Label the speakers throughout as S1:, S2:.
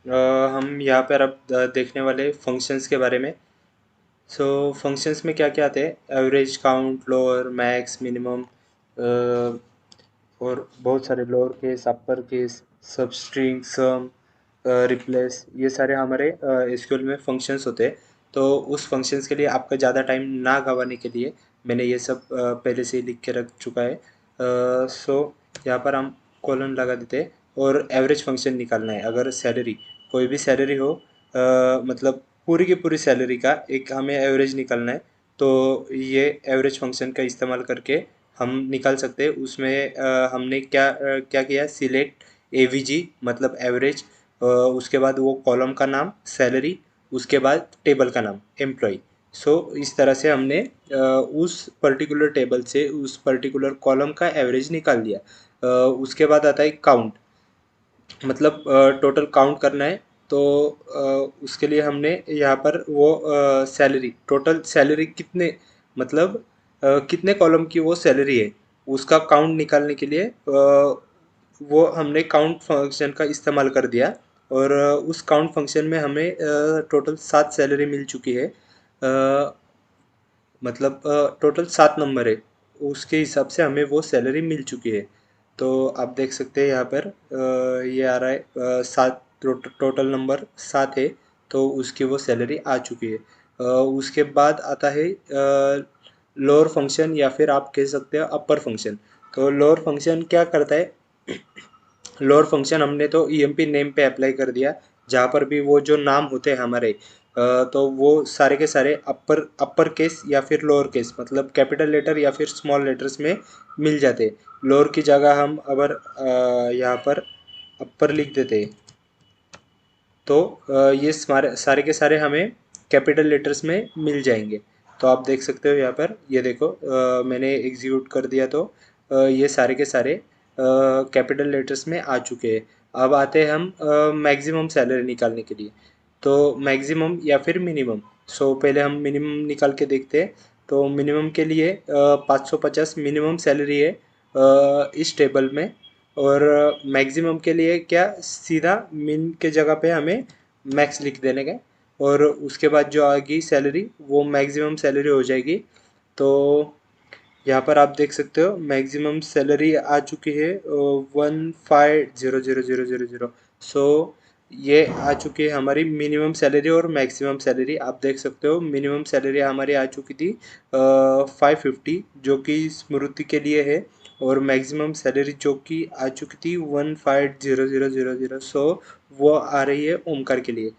S1: हम यहाँ पर अब देखने वाले फंक्शंस के बारे में। सो फंक्शंस में क्या क्या आते हैं, average, count, lower, max, minimum, और बहुत सारे lower case, upper case, substring, sum, replace, ये सारे हमारे एसक्यूएल में फंक्शंस होते हैं। तो उस फंक्शंस के लिए आपका ज़्यादा टाइम ना गंवाने के लिए मैंने ये सब पहले से ही लिख के रख चुका है। सो यहाँ पर हम कॉलन लगा देते हैं और एवरेज फंक्शन निकालना है। अगर सैलरी, कोई भी सैलरी हो, मतलब पूरी की पूरी सैलरी का एक हमें एवरेज निकालना है। तो ये एवरेज फंक्शन का इस्तेमाल करके हम निकाल सकते हैं। उसमें हमने क्या किया, सिलेक्ट एवीजी मतलब एवरेज, उसके बाद वो कॉलम का नाम सैलरी, उसके बाद टेबल का नाम एम्प्लॉय। सो इस तरह से हमने उस पर्टिकुलर टेबल से उस पर्टिकुलर कॉलम का एवरेज निकाल दिया। उसके बाद आता है काउंट, मतलब टोटल काउंट करना है। तो उसके लिए हमने यहाँ पर वो सैलरी, टोटल सैलरी कितने, मतलब कितने कॉलम की वो सैलरी है, उसका काउंट निकालने के लिए वो हमने काउंट फंक्शन का इस्तेमाल कर दिया। और उस काउंट फंक्शन में हमें टोटल 7 सैलरी मिल चुकी है। मतलब टोटल 7 नंबर है, उसके हिसाब से हमें वो सैलरी मिल चुकी है। तो आप देख सकते हैं यहाँ पर ये आ रहा है 7, टोटल नंबर 7 है। तो उसकी वो सैलरी आ चुकी है। उसके बाद आता है लोअर फंक्शन, या फिर आप कह सकते हैं अपर फंक्शन। तो लोअर फंक्शन क्या करता है, लोअर फंक्शन हमने तो ईएमपी नेम पे अप्लाई कर दिया। जहाँ पर भी वो जो नाम होते हैं हमारे, तो वो सारे के सारे अपर अपर केस या फिर लोअर केस, मतलब कैपिटल लेटर या फिर स्मॉल लेटर्स में मिल जाते हैं। लोअर की जगह हम अगर यहाँ पर अपर लिख देते हैं, तो ये सारे सारे के सारे हमें कैपिटल लेटर्स में मिल जाएंगे। तो आप देख सकते हो यहाँ पर, ये देखो मैंने एग्जीक्यूट कर दिया तो ये सारे के सारे कैपिटल लेटर्स में आ चुके हैं। अब आते हैं हम मैक्सिमम सैलरी निकालने के लिए। तो मैक्सिमम या फिर मिनिमम, सो पहले हम मिनिमम निकाल के देखते हैं। तो मिनिमम के लिए 550 मिनिमम सैलरी है इस टेबल में। और मैक्सिमम के लिए क्या, सीधा मिन के जगह पे हमें मैक्स लिख देने का। और उसके बाद जो आएगी सैलरी वो मैक्सिमम सैलरी हो जाएगी। तो यहाँ पर आप देख सकते हो मैक्सिमम सैलरी आ चुकी है 150000। सो ये आ चुकी है हमारी मिनिमम सैलरी और मैक्सिमम सैलरी। आप देख सकते हो मिनिमम सैलरी हमारी आ चुकी थी 550, जो कि स्मृति के लिए है। और मैक्सिमम सैलरी जो कि आ चुकी थी 150000। सो वो आ रही है ओमकार के लिए।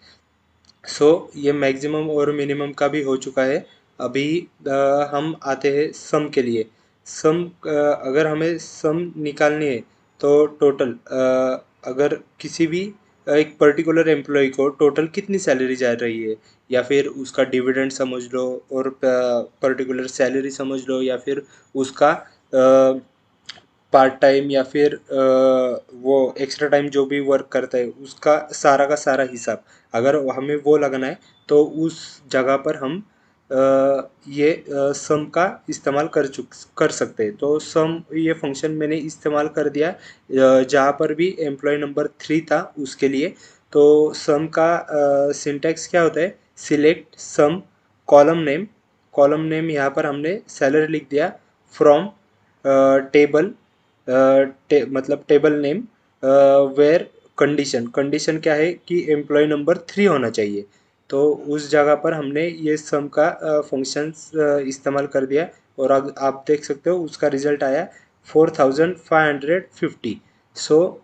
S1: सो ये मैक्सिमम और मिनिमम का भी हो चुका है। अभी हम आते हैं सम के लिए। सम, अगर हमें सम निकालनी है तो टोटल, अगर किसी भी एक पर्टिकुलर एम्प्लॉय को टोटल कितनी सैलरी जा रही है, या फिर उसका डिविडेंड समझ लो, और पर्टिकुलर सैलरी समझ लो, या फिर उसका पार्ट टाइम या फिर वो एक्स्ट्रा टाइम जो भी वर्क करता है उसका सारा का सारा हिसाब, अगर हमें वो लगना है तो उस जगह पर हम ये सम का इस्तेमाल कर सकते हैं। तो सम ये फंक्शन मैंने इस्तेमाल कर दिया जहाँ पर भी एम्प्लॉय नंबर 3 था उसके लिए। तो सम का सिंटैक्स क्या होता है, select some column name, column name यहाँ पर हमने सैलरी लिख दिया, फ्रॉम टेबल, मतलब table name, where condition, condition क्या है कि एम्प्लॉय नंबर 3 होना चाहिए। तो उस जगह पर हमने ये सम का फंक्शंस इस्तेमाल कर दिया। और आप देख सकते हो उसका रिजल्ट आया 4550। सो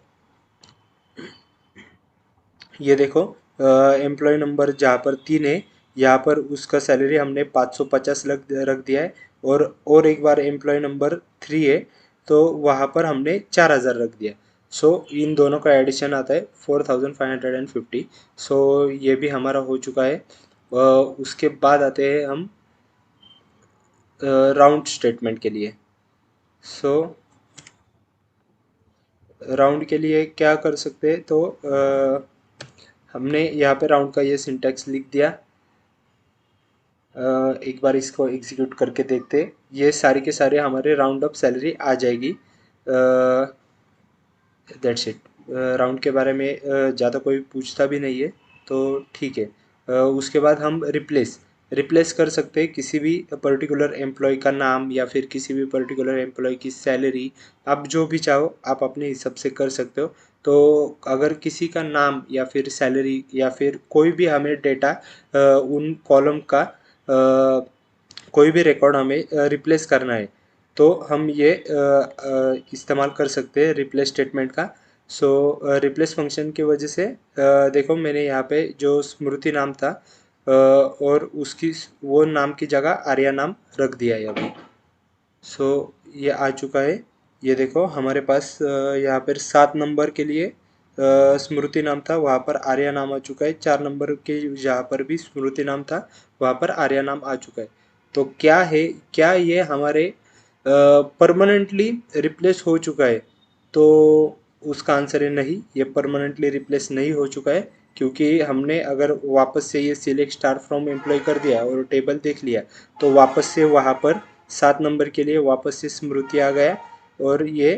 S1: ये देखो एम्प्लॉय नंबर जहाँ पर 3 है, यहाँ पर उसका सैलरी हमने 550 रख दिया है। और एक बार एम्प्लॉय नंबर 3 है, तो वहाँ पर हमने 4000 रख दिया। सो इन दोनों का एडिशन आता है 4550। सो ये भी हमारा हो चुका है। उसके बाद आते हैं हम राउंड स्टेटमेंट के लिए। सो राउंड के लिए क्या कर सकते हैं, तो हमने यहाँ पे राउंड का ये सिंटैक्स लिख दिया। एक बार इसको एग्जीक्यूट करके देखते, ये सारी के सारे हमारे राउंड अप सैलरी आ जाएगी। That's it. राउंड के बारे में ज़्यादा कोई पूछता भी नहीं है, तो ठीक है। उसके बाद हम रिप्लेस कर सकते हैं किसी भी पर्टिकुलर एम्प्लॉय का नाम या फिर किसी भी पर्टिकुलर एम्प्लॉय की सैलरी। आप जो भी चाहो आप अपने हिसाब से कर सकते हो। तो अगर किसी का नाम या फिर सैलरी या फिर कोई भी हमें डेटा उन कॉलम का कोई भी रिकॉर्ड हमें रिप्लेस करना है, तो हम ये इस्तेमाल कर सकते हैं रिप्लेस स्टेटमेंट का। सो रिप्लेस फंक्शन की वजह से देखो मैंने यहाँ पे जो स्मृति नाम था और उसकी वो नाम की जगह आर्या नाम रख दिया है अभी। सो ये आ चुका है। ये देखो हमारे पास यहाँ पर 7 नंबर के लिए स्मृति नाम था, वहाँ पर आर्या नाम आ चुका है। 4 नंबर के जहाँ पर भी स्मृति नाम था वहाँ पर आर्या नाम आ चुका है। तो क्या है, क्या ये हमारे परमानेंटली रिप्लेस हो चुका है? तो उसका आंसर है नहीं, ये परमानेंटली रिप्लेस नहीं हो चुका है। क्योंकि हमने अगर वापस से ये सिलेक्ट स्टार फ्रॉम एम्प्लॉय कर दिया और टेबल देख लिया, तो वापस से वहाँ पर 7 नंबर के लिए वापस से स्मृति आ गया और ये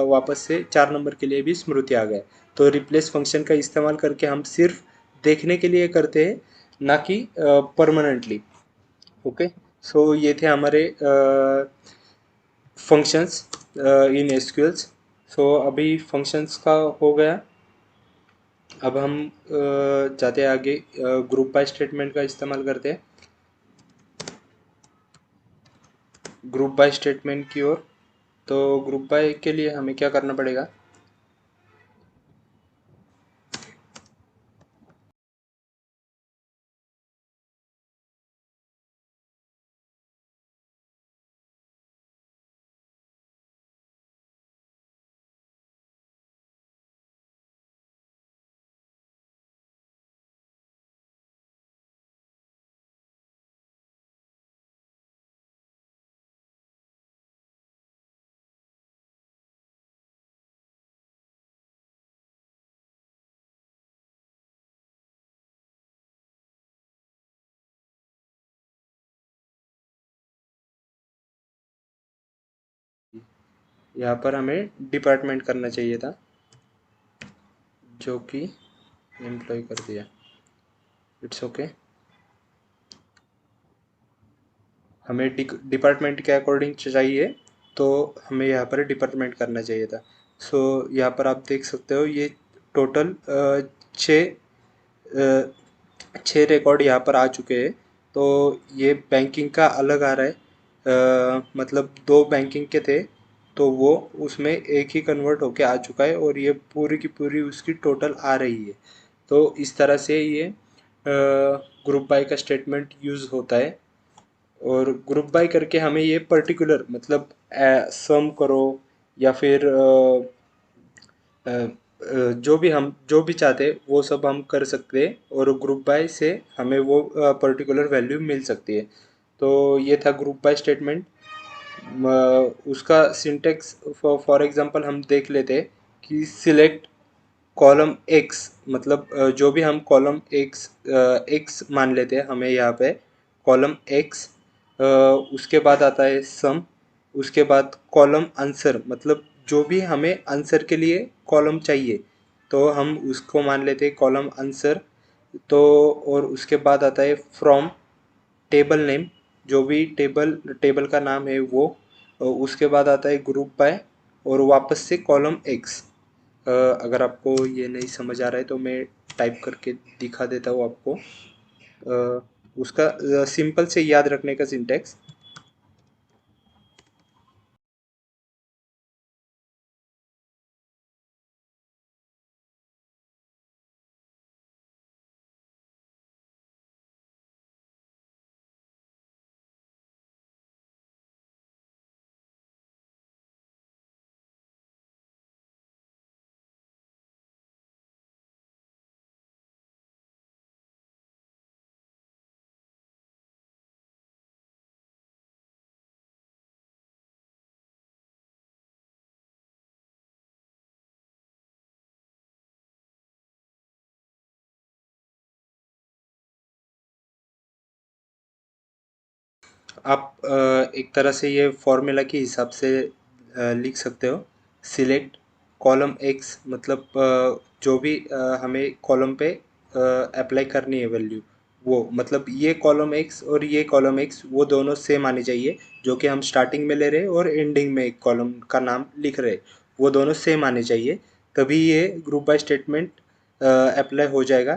S1: वापस से 4 नंबर के लिए भी स्मृति आ गया। तो रिप्लेस फंक्शन का इस्तेमाल करके हम सिर्फ देखने के लिए करते हैं, ना कि परमानेंटली। ओके। सो ये थे हमारे फंक्शंस इन एसक्यूएल्स। सो अभी फंक्शंस का हो गया। अब हम जाते हैं आगे, ग्रुप बाय स्टेटमेंट का इस्तेमाल करते हैं ग्रुप बाय स्टेटमेंट की ओर। तो ग्रुप बाय के लिए हमें क्या करना पड़ेगा? यहाँ पर हमें डिपार्टमेंट करना चाहिए था, जो कि एम्प्लॉय कर दिया। It's okay. हमें डिपार्टमेंट के अकॉर्डिंग चाहिए, तो हमें यहाँ पर डिपार्टमेंट करना चाहिए था। सो यहाँ पर आप देख सकते हो ये टोटल छः छः रिकॉर्ड यहाँ पर आ चुके हैं। तो ये बैंकिंग का अलग आ रहा है, मतलब दो बैंकिंग के थे, तो वो उसमें एक ही कन्वर्ट होके आ चुका है और ये पूरी की पूरी उसकी टोटल आ रही है। तो इस तरह से ये ग्रुप बाय का स्टेटमेंट यूज़ होता है। और ग्रुप बाय करके हमें ये पर्टिकुलर मतलब सम करो या फिर जो भी चाहते हैं वो सब हम कर सकते हैं और ग्रुप बाय से हमें वो पर्टिकुलर वैल्यू मिल सकती है। तो ये था ग्रुप बाय स्टेटमेंट। उसका सिंटेक्स फॉर एग्जांपल हम देख लेते हैं कि सिलेक्ट कॉलम एक्स, मतलब जो भी हम कॉलम एक्स एक्स मान लेते हैं हमें यहाँ पे कॉलम एक्स, उसके बाद आता है सम, उसके बाद कॉलम आंसर, मतलब जो भी हमें आंसर के लिए कॉलम चाहिए तो हम उसको मान लेते हैं कॉलम आंसर। तो और उसके बाद आता है फ्रॉम टेबल नेम, जो भी टेबल का नाम है वो। उसके बाद आता है ग्रुप बाय और वापस से कॉलम एक्स। अगर आपको ये नहीं समझ आ रहा है तो मैं टाइप करके दिखा देता हूँ आपको। उसका सिंपल से याद रखने का सिंटेक्स। आप एक तरह से ये फॉर्मूला के हिसाब से लिख सकते हो। सिलेक्ट कॉलम एक्स मतलब जो भी हमें कॉलम पे अप्लाई करनी है वैल्यू, वो मतलब ये कॉलम एक्स और ये कॉलम एक्स वो दोनों सेम आनी चाहिए, जो कि हम स्टार्टिंग में ले रहे हैं और एंडिंग में एक कॉलम का नाम लिख रहे हैं, वो दोनों सेम आने चाहिए, तभी ये ग्रुप बाय स्टेटमेंट अप्लाई हो जाएगा।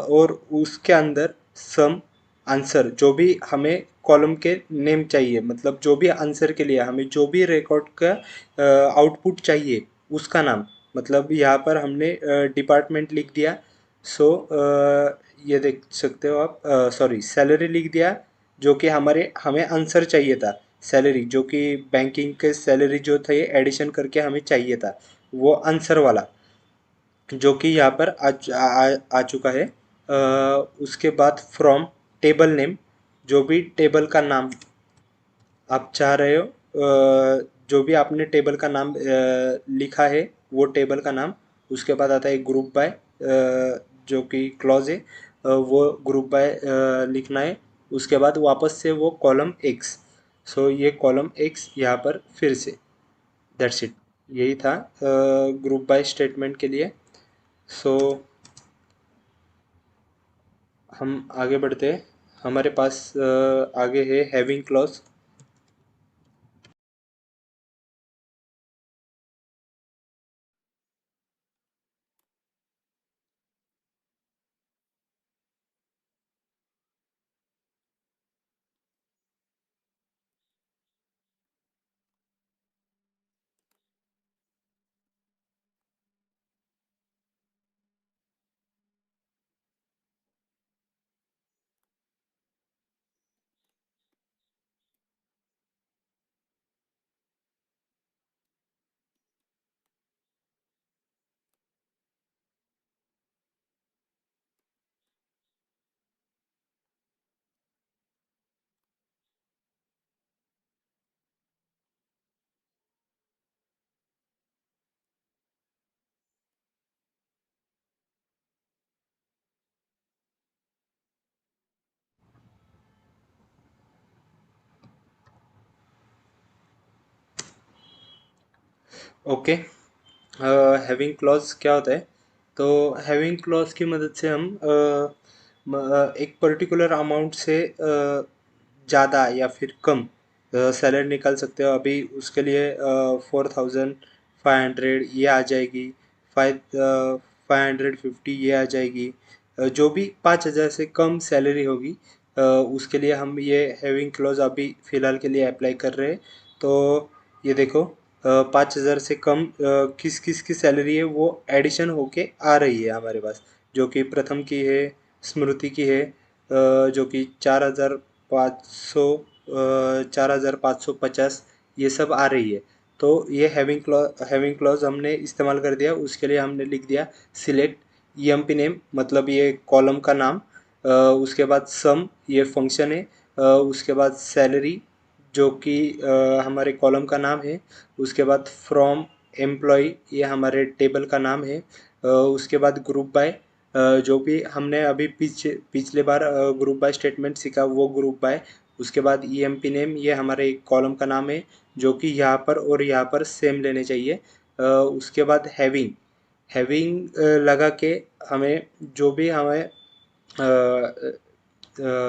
S1: और उसके अंदर सम आंसर जो भी हमें कॉलम के नेम चाहिए, मतलब जो भी आंसर के लिए हमें जो भी रिकॉर्ड का आउटपुट चाहिए उसका नाम, मतलब यहाँ पर हमने डिपार्टमेंट लिख दिया। सो ये देख सकते हो आप, सॉरी सैलरी लिख दिया, जो कि हमारे हमें आंसर चाहिए था, सैलरी जो कि बैंकिंग के सैलरी जो थे एडिशन करके हमें चाहिए था, वो आंसर वाला जो कि यहाँ पर आ चुका है। उसके बाद फ्रॉम टेबल नेम, जो भी टेबल का नाम आप चाह रहे हो, जो भी आपने टेबल का नाम लिखा है वो टेबल का नाम, उसके बाद आता है ग्रुप बाय, जो कि क्लॉज है, वो ग्रुप बाय लिखना है, उसके बाद वापस से वो कॉलम एक्स। सो ये कॉलम एक्स यहाँ पर फिर से, दैट्स इट, यही था ग्रुप बाय स्टेटमेंट के लिए। सो हम आगे बढ़ते हैं, हमारे पास आगे है having clause. Okay, having clause क्या होता है? तो हैविंग क्लॉज की मदद से हम एक पर्टिकुलर अमाउंट से ज़्यादा या फिर कम सैलरी निकाल सकते हो। अभी उसके लिए 4500 ये आ जाएगी, 550 ये आ जाएगी, जो भी 5000 से कम सैलरी होगी उसके लिए हम ये हैविंग क्लॉज अभी फ़िलहाल के लिए अप्लाई कर रहे हैं। तो ये देखो, 5000 से कम किस किस की सैलरी है वो एडिशन होके आ रही है हमारे पास, जो कि प्रथम की है, स्मृति की है, जो कि 4500, 4550 ये सब आ रही है। तो ये हैविंग क्लॉज हमने इस्तेमाल कर दिया, उसके लिए हमने लिख दिया सिलेक्ट ईएमपी नेम, मतलब ये कॉलम का नाम, उसके बाद सम ये फंक्शन है, उसके बाद सैलरी जो कि हमारे कॉलम का नाम है, उसके बाद फ्रॉम एम्प्लॉय ये हमारे टेबल का नाम है, उसके बाद ग्रुप बाय, जो भी हमने अभी पिछले बार ग्रुप बाय स्टेटमेंट सीखा वो ग्रुप बाय, उसके बाद ईएमपी नेम ये हमारे कॉलम का नाम है, जो कि यहाँ पर और यहाँ पर सेम लेने चाहिए, उसके बाद हैविंग, हैविंग लगा के हमें जो भी हमें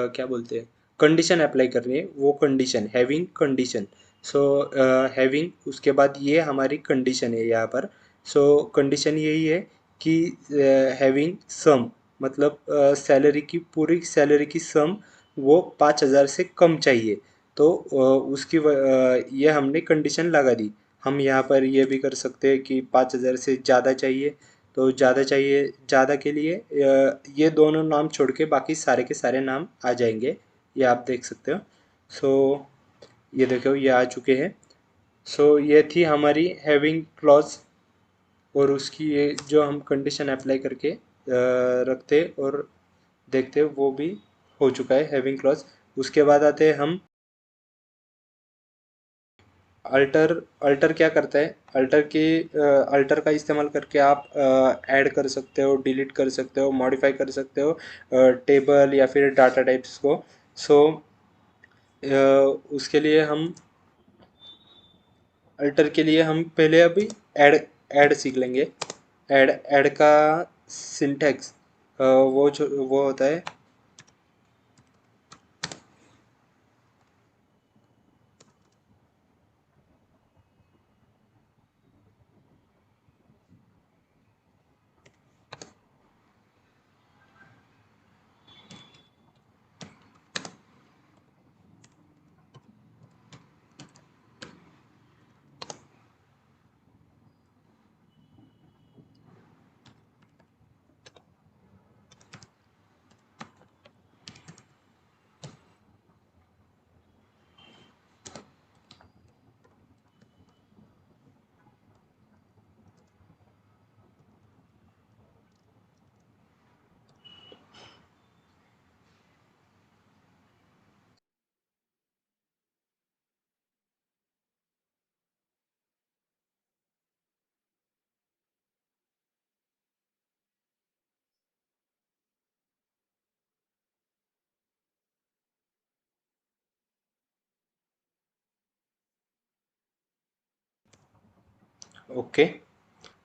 S1: क्या बोलते हैं, कंडीशन अप्लाई करनी है, वो condition having condition. So having उसके बाद ये हमारी कंडीशन है यहाँ पर। सो कंडीशन यही है कि हैविंग सम, मतलब सैलरी की पूरी सैलरी की सम वो 5000 से कम चाहिए। तो ये हमने कंडीशन लगा दी। हम यहाँ पर ये भी कर सकते हैं कि 5000 से ज़्यादा चाहिए, तो ज़्यादा चाहिए, ज़्यादा के लिए ये दोनों नाम छोड़ के बाकी सारे के सारे नाम आ जाएंगे, ये आप देख सकते हो। सो ये देखो ये आ चुके हैं। सो ये थी हमारी हैविंग क्लॉज, और उसकी ये जो हम कंडीशन अप्लाई करके रखते और देखते वो भी हो चुका है हैविंग क्लॉज। उसके बाद आते हैं हम अल्टर। अल्टर क्या करता है? अल्टर का इस्तेमाल करके आप ऐड कर सकते हो, डिलीट कर सकते हो, मॉडिफाई कर सकते हो टेबल या फिर डाटा टाइप्स को। सो उसके लिए हम अल्टर के लिए हम पहले अभी ऐड ऐड सीख लेंगे। ऐड का सिंटैक्स वो होता है, ओके।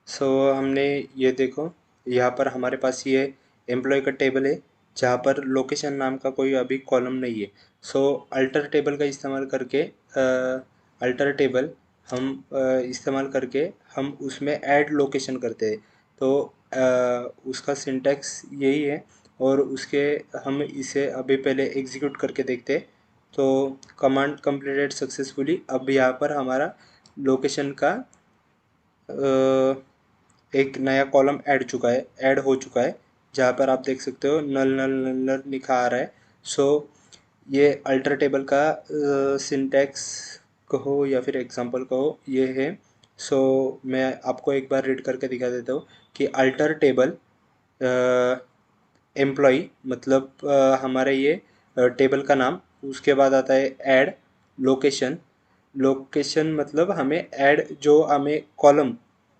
S1: सो हमने ये देखो, यहाँ पर हमारे पास ये एम्प्लॉय का टेबल है जहाँ पर लोकेशन नाम का कोई अभी कॉलम नहीं है। सो अल्टर टेबल का इस्तेमाल करके अल्टर टेबल हम इस्तेमाल करके हम उसमें ऐड लोकेशन करते हैं। तो उसका सिंटैक्स यही है, और उसके हम इसे अभी पहले एग्जीक्यूट करके देखते हैं। तो कमांड कंप्लीटेड सक्सेसफुली। अब यहाँ पर हमारा लोकेशन का एक नया कॉलम ऐड हो चुका है, जहाँ पर आप देख सकते हो नल नल नल नल लिखा आ रहा है। सो ये अल्टर टेबल का सिंटैक्स कहो या फिर एग्जांपल कहो, ये है। सो मैं आपको एक बार रीड करके दिखा देता हूँ कि अल्टर टेबल एम्प्लॉई मतलब हमारे ये टेबल का नाम, उसके बाद आता है ऐड लोकेशन। लोकेशन मतलब हमें ऐड जो हमें कॉलम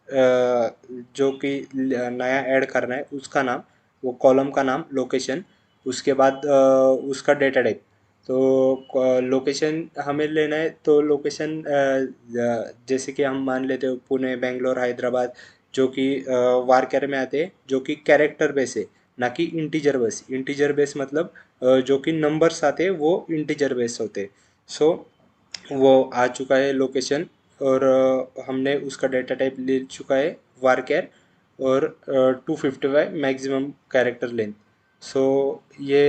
S1: जो कि नया ऐड करना है उसका नाम, वो कॉलम का नाम लोकेशन। उसके बाद उसका डेटा टाइप। तो लोकेशन हमें लेना है, तो लोकेशन जैसे कि हम मान लेते हो पुणे, बेंगलोर, हैदराबाद, जो कि वारकर में आते हैं, जो कि कैरेक्टर बेस है, ना कि इंटीजर बेस। इंटीजर बेस मतलब जो कि नंबर्स आते हैं वो इंटीजर बेस होते हैं। सो वो आ चुका है लोकेशन, और हमने उसका डेटा टाइप ले चुका है वारकर, और 255 मैक्सिमम कैरेक्टर लेंथ। सो ये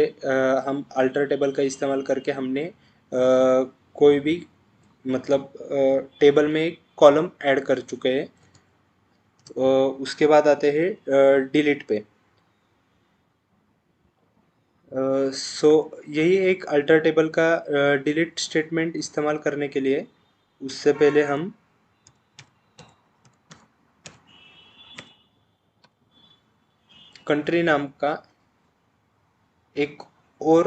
S1: हम अल्टर टेबल का इस्तेमाल करके हमने कोई भी मतलब टेबल में एक कॉलम ऐड कर चुके हैं। उसके बाद आते हैं डिलीट पे। सो यही एक अल्टर टेबल का डिलीट स्टेटमेंट इस्तेमाल करने के लिए, उससे पहले हम कंट्री नाम का एक और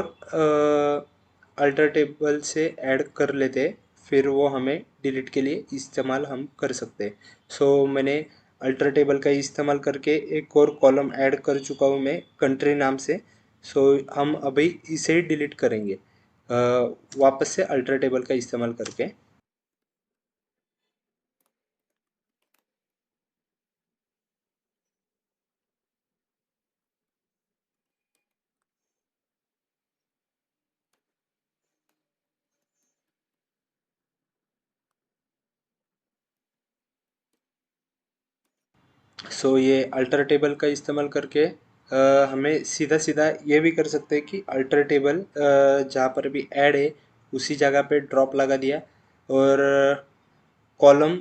S1: अल्टर टेबल से ऐड कर लेते, फिर वो हमें डिलीट के लिए इस्तेमाल हम कर सकते हैं। सो मैंने अल्टर टेबल का इस्तेमाल करके एक और कॉलम ऐड कर चुका हूँ मैं कंट्री नाम से। सो हम अभी इसे डिलीट करेंगे वापस से अल्टर टेबल का इस्तेमाल करके। सो ये अल्टर टेबल का इस्तेमाल करके हमें सीधा सीधा ये भी कर सकते हैं कि अल्टर टेबल जहाँ पर भी ऐड है उसी जगह पे ड्रॉप लगा दिया, और कॉलम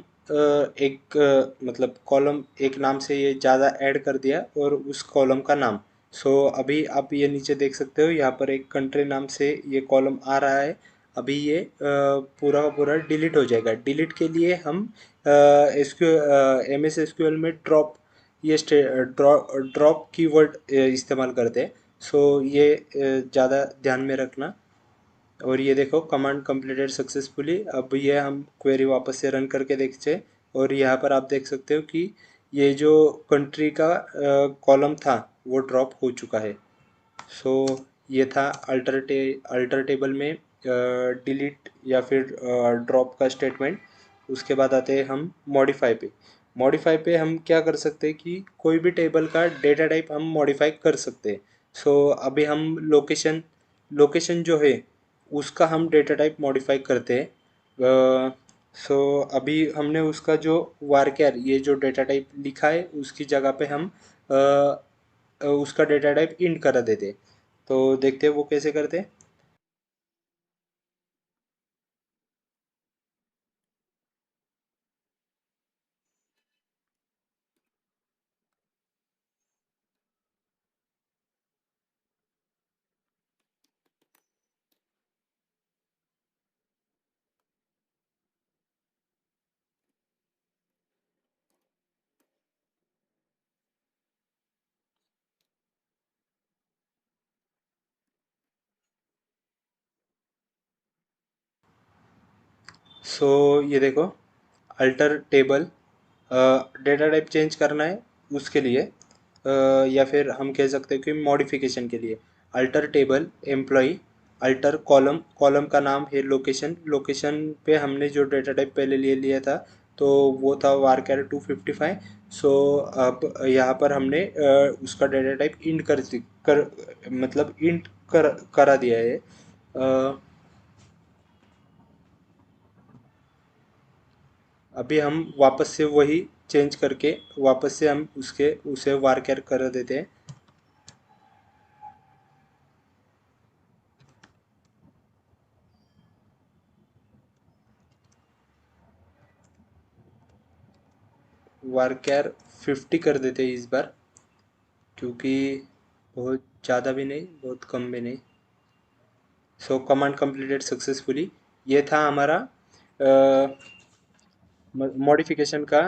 S1: एक मतलब कॉलम एक नाम से ये ज़्यादा ऐड कर दिया, और उस कॉलम का नाम। सो अभी आप ये नीचे देख सकते हो, यहाँ पर एक कंट्री नाम से ये कॉलम आ रहा है। अभी ये पूरा का पूरा डिलीट हो जाएगा। डिलीट के लिए हम MS SQL में ड्रॉप ये ड्रॉप कीवर्ड इस्तेमाल करते हैं। सो ये ज़्यादा ध्यान में रखना। और ये देखो कमांड कंप्लीटेड सक्सेसफुली। अब ये हम क्वेरी वापस से रन करके देखते, और यहाँ पर आप देख सकते हो कि ये जो कंट्री का कॉलम था वो ड्रॉप हो चुका है। सो ये था अल्टर टेबल में डिलीट या फिर ड्रॉप का स्टेटमेंट। उसके बाद आते हैं हम मॉडिफाई पे। मॉडिफाई पे हम क्या कर सकते हैं कि कोई भी टेबल का डेटा टाइप हम मॉडिफाई कर सकते हैं। सो अभी हम लोकेशन लोकेशन जो है उसका हम डेटा टाइप मॉडिफाई करते हैं। सो अभी हमने उसका जो वारकेर ये जो डेटा टाइप लिखा है उसकी जगह पे हम उसका डेटा टाइप इंट करा देते। तो देखते हैं वो कैसे करते। सो ये देखो, alter table data type change करना है उसके लिए, या फिर हम कह सकते हैं कि मॉडिफिकेशन के लिए alter table employ, alter column, column का नाम है लोकेशन, लोकेशन पे हमने जो डेटा टाइप पहले ले लिया था तो वो था वारकैर 255। सो अब यहाँ पर हमने उसका डेटा टाइप इंट कर मतलब इंट करा दिया है। अभी हम वापस से वही चेंज करके वापस से हम उसके उसे वारकैर कर देते हैं। वारकैर 50 कर देते हैं इस बार, क्योंकि बहुत ज़्यादा भी नहीं बहुत कम भी नहीं। सो कमांड कंप्लीटेड सक्सेसफुली। ये था हमारा मॉडिफिकेशन का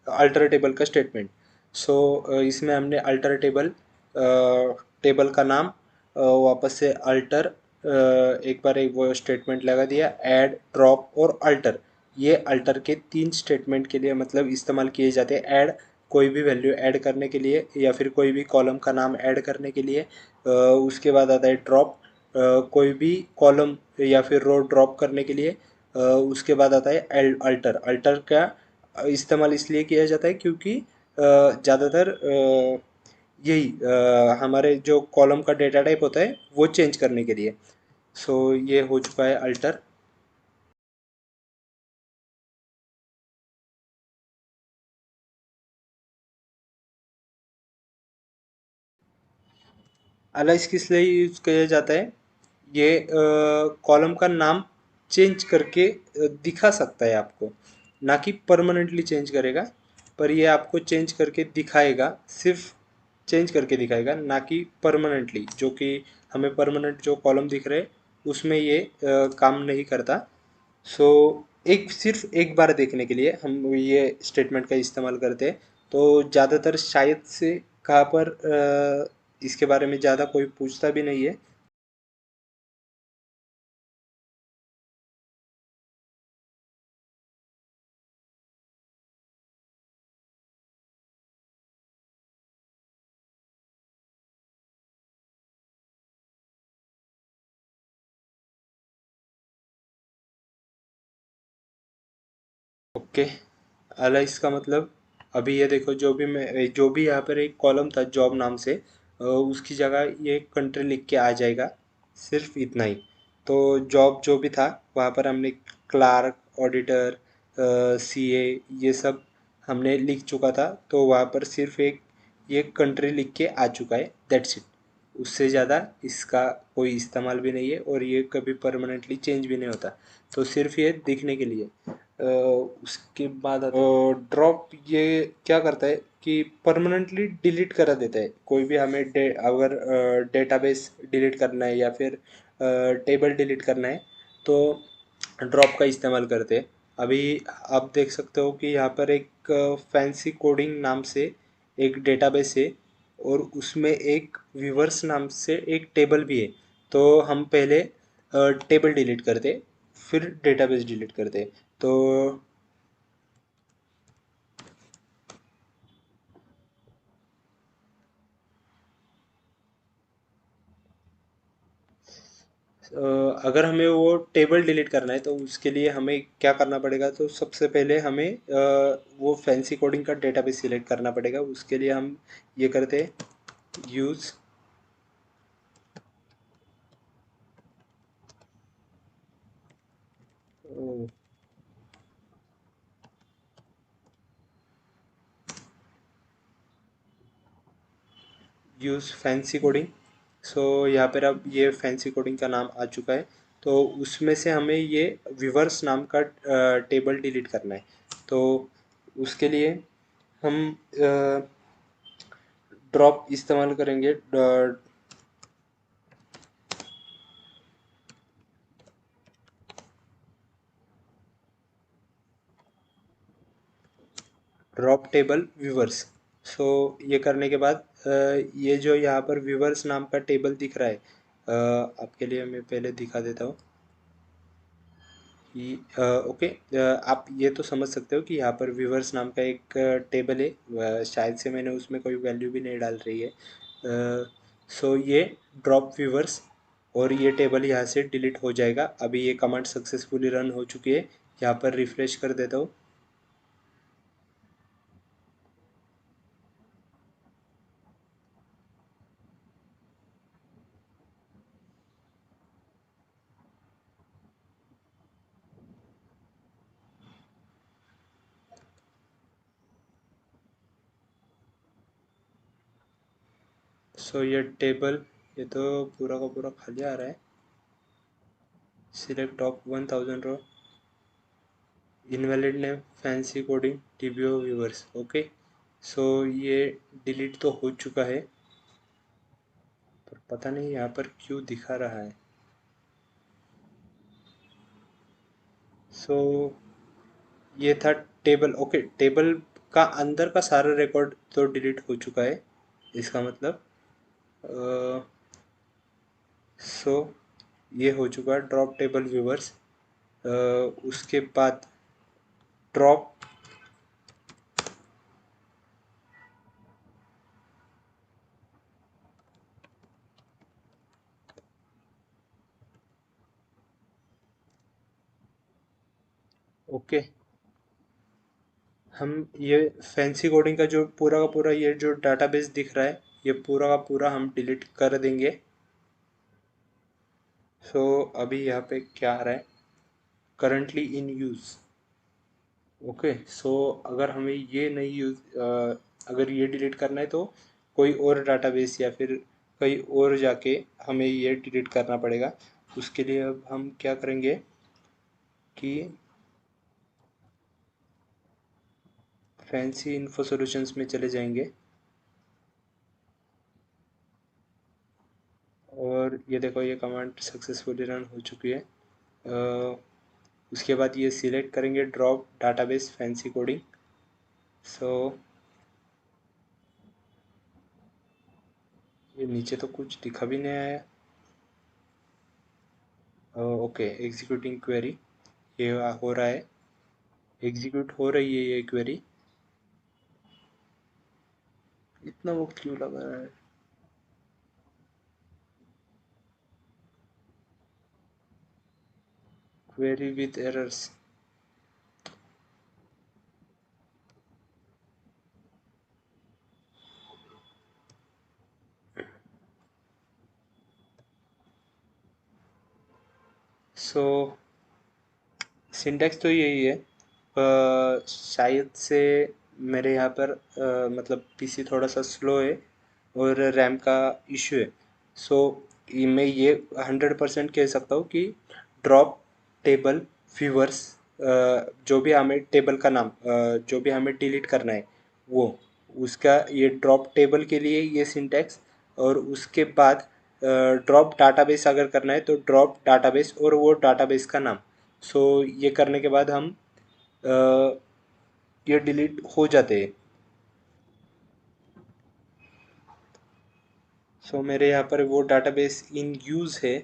S1: अल्टर टेबल का स्टेटमेंट। सो इसमें हमने अल्टर टेबल टेबल का नाम वापस से अल्टर एक बार एक वो स्टेटमेंट लगा दिया, ऐड ड्रॉप और अल्टर। ये अल्टर के तीन स्टेटमेंट के लिए मतलब इस्तेमाल किए जाते हैं। ऐड कोई भी वैल्यू ऐड करने के लिए या फिर कोई भी कॉलम का नाम ऐड करने के लिए। उसके बाद आता है ड्रॉप, कोई भी कॉलम या फिर रो ड्रॉप करने के लिए। उसके बाद आता है अल्टर, अल्टर का इस्तेमाल इसलिए किया जाता है क्योंकि ज़्यादातर यही हमारे जो कॉलम का डेटा टाइप होता है वो चेंज करने के लिए। सो ये हो चुका है अल्टर। अलाइस किस लिए यूज किया जाता है, ये कॉलम का नाम चेंज करके दिखा सकता है आपको, ना कि परमानेंटली चेंज करेगा, पर ये आपको चेंज करके दिखाएगा, सिर्फ चेंज करके दिखाएगा ना कि परमानेंटली, जो कि हमें परमानेंट जो कॉलम दिख रहे हैं उसमें ये काम नहीं करता। सो एक सिर्फ एक बार देखने के लिए हम ये स्टेटमेंट का इस्तेमाल करते हैं। तो ज़्यादातर शायद से कहाँ पर इसके बारे में ज़्यादा कोई पूछता भी नहीं है। ओके, अला इसका मतलब अभी ये देखो, जो भी यहाँ पर एक कॉलम था जॉब नाम से, उसकी जगह ये कंट्री लिख के आ जाएगा, सिर्फ इतना ही। तो जॉब जो भी था वहाँ पर हमने क्लार्क, ऑडिटर, सीए, ये सब हमने लिख चुका था, तो वहाँ पर सिर्फ एक ये कंट्री लिख के आ चुका है, दैट्स इट। उससे ज़्यादा इसका कोई इस्तेमाल भी नहीं है और ये कभी परमानेंटली चेंज भी नहीं होता। तो सिर्फ ये दिखने के लिए। उसके बाद ड्रॉप ये क्या करता है कि परमानेंटली डिलीट करा देता है। कोई भी हमें अगर डेटाबेस डिलीट करना है या फिर टेबल डिलीट करना है तो ड्रॉप का इस्तेमाल करते हैं। अभी आप देख सकते हो कि यहाँ पर एक फैंसी कोडिंग नाम से एक डेटाबेस है और उसमें एक व्यूवर्स नाम से एक टेबल भी है। तो हम पहले टेबल डिलीट करते फिर डेटाबेस डिलीट करते। तो अगर हमें वो टेबल डिलीट करना है तो उसके लिए हमें क्या करना पड़ेगा, तो सबसे पहले हमें वो फैंसी कोडिंग का डेटाबेस सिलेक्ट करना पड़ेगा। उसके लिए हम ये करते हैं, यूज़ यूज़ फैंसी कोडिंग। सो यहाँ पर अब ये फैंसी कोडिंग का नाम आ चुका है। तो उसमें से हमें ये विवर्स नाम का टेबल डिलीट करना है। तो उसके लिए हम ड्रॉप इस्तेमाल करेंगे। Drop table viewers. सो ये करने के बाद ये जो यहाँ पर व्यूवर्स नाम का टेबल दिख रहा है, आपके लिए मैं पहले दिखा देता हूँ कि ओके, आप ये तो समझ सकते हो कि यहाँ पर व्यूवर्स नाम का एक टेबल है। शायद से मैंने उसमें कोई वैल्यू भी नहीं डाल रही है। सो ये ड्रॉप व्यूवर्स और ये टेबल यहाँ से डिलीट हो जाएगा। अभी ये कमांड सक्सेसफुली रन हो चुकी है। यहाँ पर रिफ्रेश कर देता हूँ। सो ये टेबल, ये तो पूरा का पूरा खाली आ रहा है। Select top 1000 row, invalid name fancy coding TBO viewers. Okay, so ये डिलीट तो हो चुका है, पर पता नहीं यहाँ पर क्यों दिखा रहा है। सो ये था टेबल। ओके, टेबल का अंदर का सारा रिकॉर्ड तो डिलीट हो चुका है, इसका मतलब सो ये हो चुका है ड्रॉप टेबल व्यूवर्स। उसके बाद ड्रॉप, ओके, हम ये फैंसी कोडिंग का जो पूरा का पूरा ये जो डाटाबेस दिख रहा है, ये पूरा का पूरा हम डिलीट कर देंगे। सो अभी यहाँ पे क्या आ रहा है, करंटली इन यूज़। ओके, सो अगर हमें ये नहीं अगर ये डिलीट करना है तो कोई और डाटाबेस या फिर कहीं और जाके हमें ये डिलीट करना पड़ेगा। उसके लिए अब हम क्या करेंगे कि फैंसी इन्फो सॉल्यूशंस में चले जाएंगे और ये देखो ये कमांड सक्सेसफुली रन हो चुकी है। उसके बाद ये सिलेक्ट करेंगे ड्रॉप डाटाबेस फैंसी कोडिंग। सो ये नीचे तो कुछ दिखा भी नहीं आया। ओके, एग्जीक्यूटिंग क्वेरी, ये हो रहा है, एग्जीक्यूट हो रही है ये क्वेरी। इतना वक्त क्यों लगा रहा है। Query with errors. So syntax तो यही है। शायद से मेरे यहाँ पर मतलब पीसी थोड़ा सा स्लो है और रैम का इशू है। सो मैं ये 100% कह सकता हूँ कि ड्रॉप टेबल व्यूवर्स, जो भी हमें टेबल का नाम जो भी हमें डिलीट करना है वो, उसका ये ड्रॉप टेबल के लिए ये सिंटैक्स। और उसके बाद ड्रॉप डाटाबेस अगर करना है तो ड्रॉप डाटाबेस और वो डाटाबेस का नाम। सो ये करने के बाद हम अ, ये डिलीट हो जाते हैं। सो मेरे यहाँ पर वो डाटाबेस इन यूज़ है,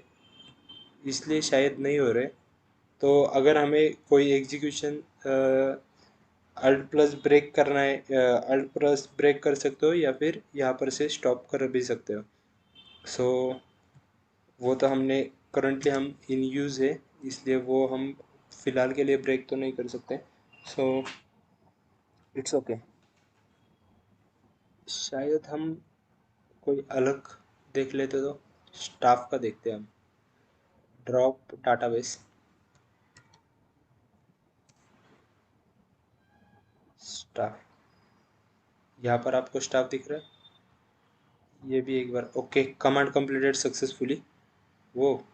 S1: इसलिए शायद नहीं हो रहे। तो अगर हमें कोई एग्जीक्यूशन अल्ट प्लस ब्रेक करना है, अल्ट प्लस ब्रेक कर सकते हो या फिर यहाँ पर से स्टॉप कर भी सकते हो। सो वो तो हमने करंटली हम इन यूज़ है, इसलिए वो हम फ़िलहाल के लिए ब्रेक तो नहीं कर सकते। So it's okay. शायद हम कोई अलग देख लेते, तो स्टाफ का देखते हैं हम। ड्रॉप डाटाबेस, स्टाफ, यहाँ पर आपको स्टाफ दिख रहा है। ये भी एक बार ओके, कमांड कंप्लीटेड सक्सेसफुली। वो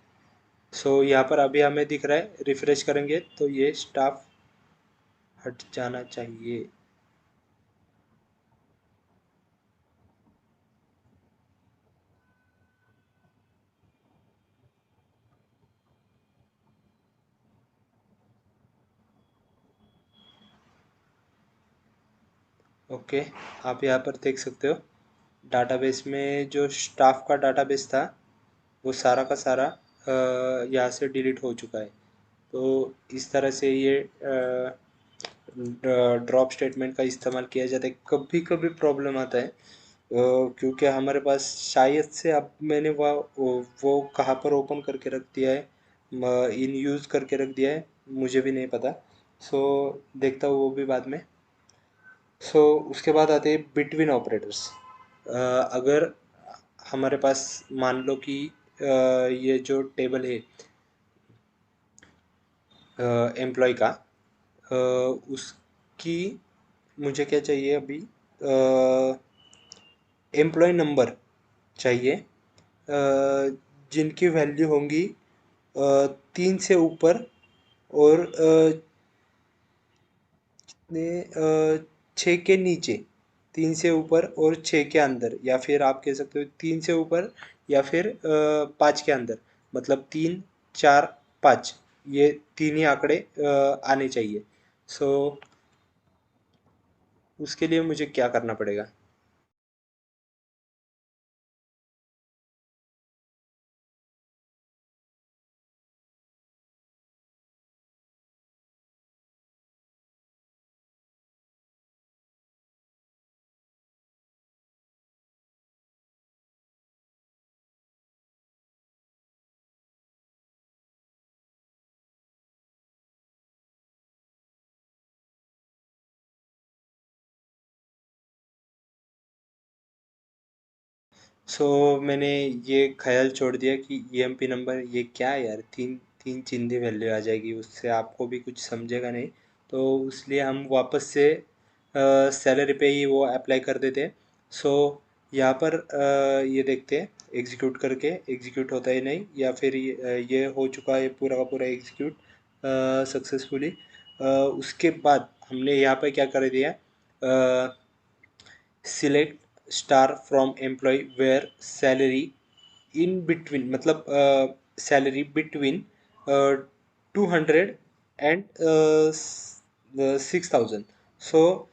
S1: सो यहाँ पर अभी हमें दिख रहा है, रिफ्रेश करेंगे तो ये स्टाफ हट जाना चाहिए। ओके, आप यहाँ पर देख सकते हो डाटाबेस में जो स्टाफ का डाटाबेस था वो सारा का सारा यहाँ से डिलीट हो चुका है। तो इस तरह से ये ड्रॉप स्टेटमेंट का इस्तेमाल किया जाता है। कभी कभी प्रॉब्लम आता है क्योंकि हमारे पास शायद से, अब मैंने वो कहाँ पर ओपन करके रख दिया है, इन यूज़ करके रख दिया है, मुझे भी नहीं पता। सो देखता हूँ वो भी बाद में। सो उसके बाद आते हैं बिटवीन ऑपरेटर्स। अगर हमारे पास मान लो कि ये जो टेबल है एम्प्लॉय का, उसकी मुझे क्या चाहिए अभी, एम्प्लॉय नंबर चाहिए, जिनकी वैल्यू होंगी 3 से ऊपर और कितने, 6 के नीचे। 3 से ऊपर और 6 के अंदर, या फिर आप कह सकते हो 3 से ऊपर या फिर 5 के अंदर। मतलब 3, 4, 5, ये तीन ही आंकड़े आने चाहिए। सो उसके लिए मुझे क्या करना पड़ेगा? सो मैंने ये ख्याल छोड़ दिया कि ईएमपी नंबर ये क्या है यार, तीन तीन चिंदी वैल्यू आ जाएगी, उससे आपको भी कुछ समझेगा नहीं। तो इसलिए हम वापस से सैलरी पे ही वो अप्लाई कर देते हैं। सो यहाँ पर ये देखते हैं एग्जीक्यूट करके, एग्जीक्यूट होता है नहीं, या फिर ये हो चुका है पूरा का पूरा एग्जीक्यूट सक्सेसफुली। उसके बाद हमने यहाँ पे क्या कर दिया, select star from employ where salary in between, मतलब सैलरी बिटवीन 200 एंड 6,000। सो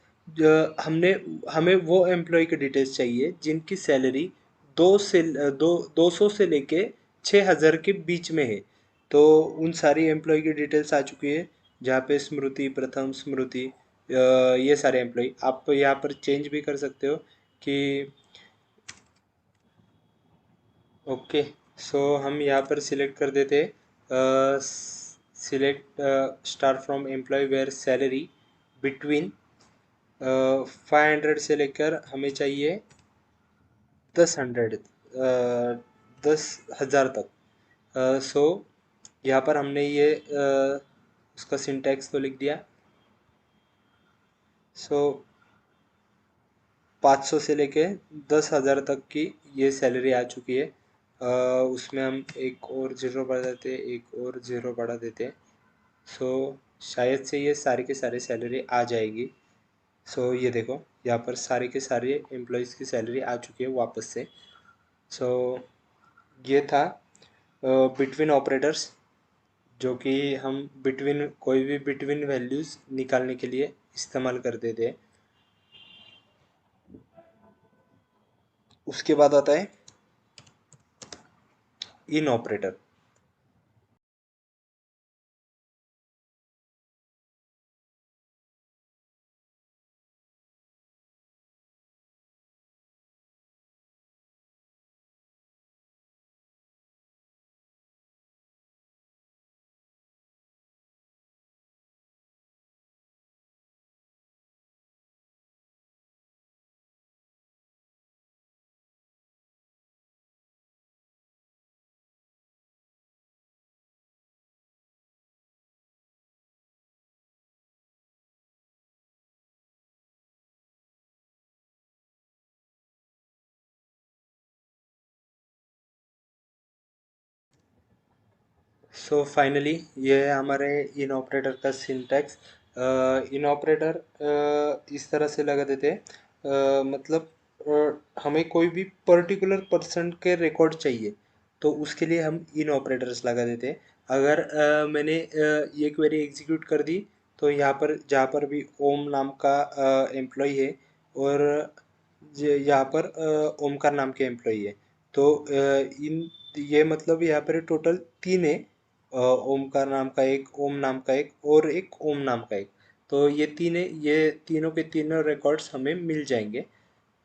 S1: हमने हमें वो एम्प्लॉय की डिटेल्स चाहिए जिनकी सैलरी 200 से लेके 6,000 के बीच में है। तो उन सारी एम्प्लॉय की डिटेल्स आ चुकी है, जहाँ पे स्मृति, प्रथम, स्मृति, ये सारे एम्प्लॉय आप यहाँ पर चेंज भी कर सकते हो कि ओके। सो हम यहाँ पर सिलेक्ट कर देते, select star from employ where salary between 500 से लेकर हमें चाहिए 10 10,000 तक। सो यहाँ पर हमने ये उसका सिंटैक्स तो लिख दिया। सो 500 से लेके 10,000 तक की ये सैलरी आ चुकी है। उसमें हम एक और ज़ीरो बढ़ा देते, एक और ज़ीरो बढ़ा देते। सो शायद से ये सारे के सारे सैलरी आ जाएगी। सो ये देखो यहाँ पर सारे के सारे एम्प्लॉयज़ की सैलरी आ चुकी है वापस से। सो ये था बिटवीन ऑपरेटर्स, जो कि हम बिटवीन कोई भी बिटवीन वैल्यूज़ निकालने के लिए इस्तेमाल कर देते हैं। उसके बाद आता है इन ऑपरेटर। सो फाइनली ये है हमारे इन ऑपरेटर का सिंटैक्स। इन ऑपरेटर इस तरह से लगा देते हैं, मतलब हमें कोई भी पर्टिकुलर पर्सन के रिकॉर्ड चाहिए तो उसके लिए हम इन ऑपरेटर्स लगा देते हैं। अगर मैंने ये क्वेरी एग्जीक्यूट कर दी तो यहाँ पर जहाँ पर भी ओम नाम का एम्प्लॉय है और यहाँ पर ओमकार नाम के एम्प्लॉय है, तो इन ये मतलब यहाँ पर टोटल तीन है। ओमकार नाम का एक, ओम नाम का एक और एक ओम नाम का एक। तो ये तीन है, ये तीनों के तीनों रिकॉर्ड्स हमें मिल जाएंगे।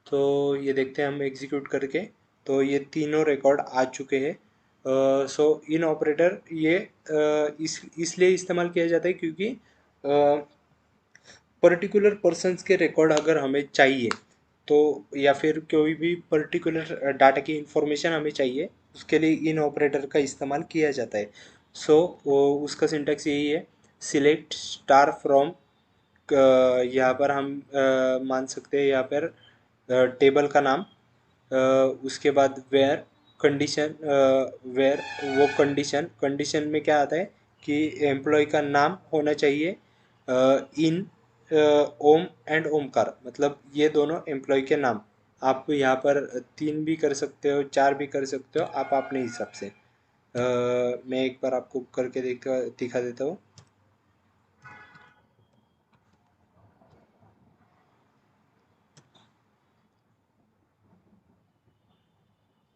S1: तो ये देखते हैं हम एग्जीक्यूट करके, तो ये तीनों रिकॉर्ड आ चुके हैं। सो इन ऑपरेटर ये इसलिए इस्तेमाल किया जाता है क्योंकि पर्टिकुलर पर्सन्स के रिकॉर्ड अगर हमें चाहिए तो, या फिर कोई भी पर्टिकुलर डाटा की इंफॉर्मेशन हमें चाहिए, उसके लिए इन ऑपरेटर का इस्तेमाल किया जाता है। सो उसका सिंटैक्स यही है, सिलेक्ट स्टार फ्रॉम, यहाँ पर हम मान सकते हैं यहाँ पर टेबल का नाम, उसके बाद वेयर कंडीशन, वेयर वो कंडीशन, कंडीशन में क्या आता है कि एम्प्लॉय का नाम होना चाहिए इन ओम एंड ओमकार, मतलब ये दोनों एम्प्लॉय के नाम। आप यहाँ पर तीन भी कर सकते हो, चार भी कर सकते हो, आप अपने हिसाब से। मैं एक बार आपको करके दिखा देता हूँ।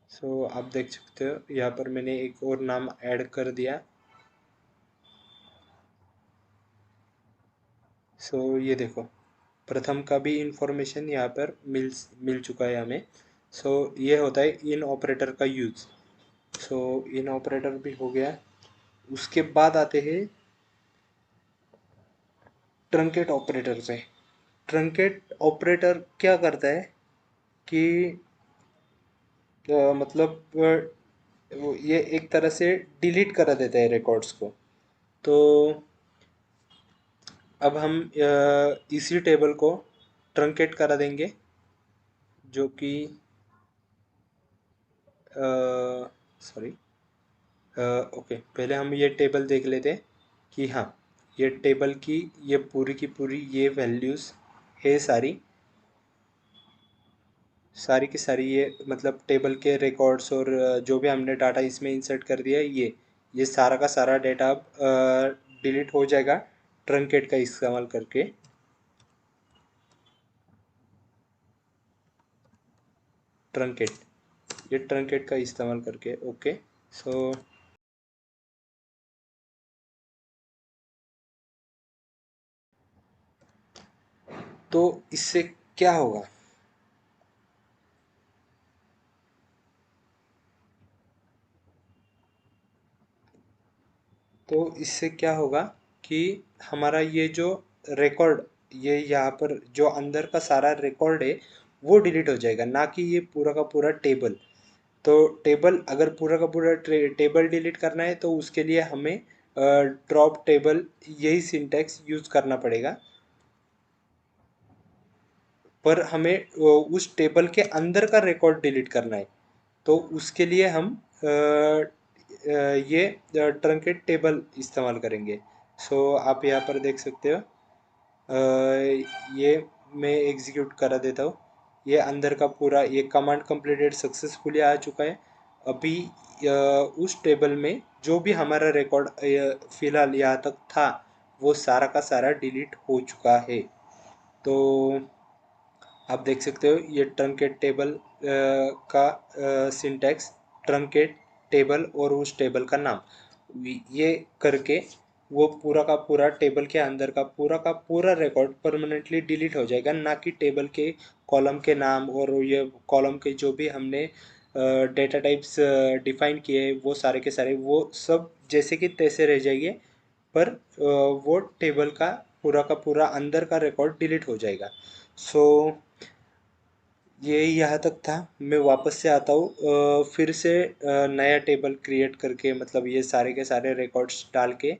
S1: सो आप देख सकते हो यहाँ पर मैंने एक और नाम ऐड कर दिया। सो ये देखो, प्रथम का भी इंफॉर्मेशन यहाँ पर मिल मिल चुका है हमें। सो ये होता है इन ऑपरेटर का यूज़। सो इन ऑपरेटर भी हो गया। उसके बाद आते हैं ट्रंकेट ऑपरेटर पे। ट्रंकेट ऑपरेटर क्या करता है कि मतलब ये एक तरह से डिलीट करा देता है रिकॉर्ड्स को। तो अब हम इसी टेबल को ट्रंकेट करा देंगे, जो कि सॉरी, ओके, पहले हम ये टेबल देख लेते हैं कि हाँ, ये टेबल की ये पूरी की पूरी ये वैल्यूज़ है सारी, सारी की सारी ये मतलब टेबल के रिकॉर्ड्स और जो भी हमने डाटा इसमें इंसर्ट कर दिया है, ये सारा का सारा डेटा अब डिलीट हो जाएगा ट्रंकेट का इस्तेमाल करके। ट्रंकेट, ये ट्रंकेट का इस्तेमाल करके, ओके। सो तो इससे क्या होगा? तो इससे क्या होगा कि हमारा ये जो रिकॉर्ड, ये यहाँ पर जो अंदर का सारा रिकॉर्ड है वो डिलीट हो जाएगा, ना कि ये पूरा का पूरा टेबल। तो टेबल, अगर पूरा का पूरा टेबल डिलीट करना है तो उसके लिए हमें ड्रॉप टेबल यही सिंटैक्स यूज़ करना पड़ेगा। पर हमें उस टेबल के अंदर का रिकॉर्ड डिलीट करना है, तो उसके लिए हम ये ट्रंकेट टेबल इस्तेमाल करेंगे। सो आप यहाँ पर देख सकते हो, ये मैं एग्जीक्यूट करा देता हूँ। ये अंदर का पूरा ये कमांड कंप्लीटेड सक्सेसफुली आ चुका है। अभी उस टेबल में जो भी हमारा रिकॉर्ड फिलहाल यहाँ तक था वो सारा का सारा डिलीट हो चुका है। तो आप देख सकते हो ये ट्रंकेट टेबल का सिंटैक्स, ट्रंकेट टेबल और उस टेबल का नाम, ये करके वो पूरा का पूरा टेबल के अंदर का पूरा रिकॉर्ड परमानेंटली डिलीट हो जाएगा, ना कि टेबल के कॉलम के नाम और ये कॉलम के जो भी हमने डेटा टाइप्स डिफाइन किए हैं वो सारे के सारे वो सब जैसे कि तैसे रह जाएंगे। पर वो टेबल का पूरा अंदर का रिकॉर्ड डिलीट हो जाएगा। सो ये यहाँ तक था। मैं वापस से आता हूँ फिर से नया टेबल क्रिएट करके, मतलब ये सारे के सारे रिकॉर्ड्स डाल के